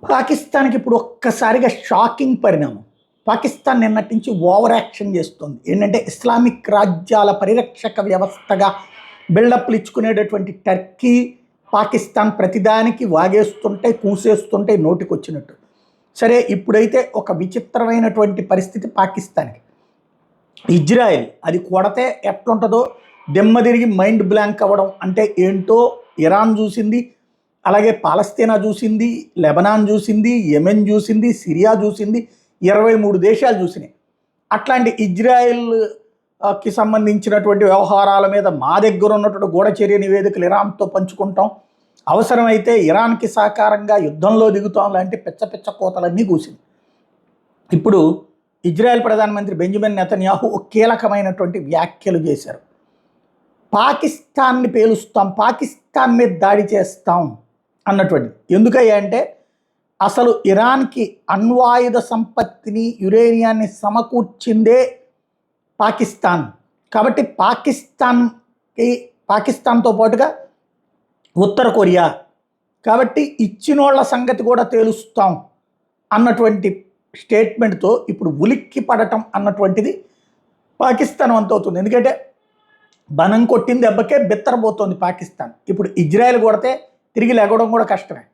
పాకిస్తాన్కి ఇప్పుడు ఒక్కసారిగా షాకింగ్ పరిణామం. పాకిస్తాన్ నిన్నటి నుంచి ఓవర్ యాక్షన్ చేస్తుంది. ఏంటంటే ఇస్లామిక్ రాజ్యాల పరిరక్షక వ్యవస్థగా బిల్డప్లు ఇచ్చుకునేటటువంటి టర్కీ, పాకిస్తాన్ ప్రతిదానికి వాగేస్తుంటే, కూసేస్తుంటే నోటికొచ్చినట్టు. సరే, ఇప్పుడైతే ఒక విచిత్రమైనటువంటి పరిస్థితి పాకిస్తాన్కి. ఇజ్రాయెల్ అది కొడితే ఎట్లుంటుందో దిమ్మ తిరిగి మైండ్ బ్లాంక్ అవ్వడం అంటే ఏంటో ఇరాన్ చూసింది, అలాగే పాలస్తీనా చూసింది, లెబనాన్ చూసింది, యెమెన్ చూసింది, సిరియా చూసింది, 23 దేశాలు చూసినాయి. అట్లాంటి ఇజ్రాయెల్కి సంబంధించినటువంటి వ్యవహారాల మీద మా దగ్గర ఉన్నటువంటి గూఢచర్య నివేదికలు ఇరాన్తో పంచుకుంటాం, అవసరమైతే ఇరాన్కి సహకారంగా యుద్ధంలో దిగుతాం లాంటి పిచ్చ పిచ్చ కోతలన్నీ కూసింది. ఇప్పుడు ఇజ్రాయెల్ ప్రధానమంత్రి బెంజమిన్ నెతన్యాహు ఒక కీలకమైనటువంటి వ్యాఖ్యలు చేశారు. పాకిస్తాన్ని పేలుస్తాం, పాకిస్తాన్ మీద దాడి చేస్తాం అన్నటువంటిది. ఎందుకయ్యా అంటే అసలు ఇరాన్కి అణ్వాయుధ సంపత్తిని, యురేనియాన్ని సమకూర్చిందే పాకిస్తాన్. కాబట్టి పాకిస్తాన్తో పాటుగా ఉత్తర కొరియా, కాబట్టి ఇచ్చినోళ్ల సంగతి కూడా తేలుస్తాం అన్నటువంటి స్టేట్మెంట్తో ఇప్పుడు ఉలిక్కి పడటం అన్నటువంటిది పాకిస్తాన్ వంతవుతుంది. ఎందుకంటే బనం కొట్టిన దెబ్బకే బిత్తరబోతోంది పాకిస్తాన్. ఇప్పుడు ఇజ్రాయెల్ కొడితే తిరిగి లెగవడం కూడా కష్టమే.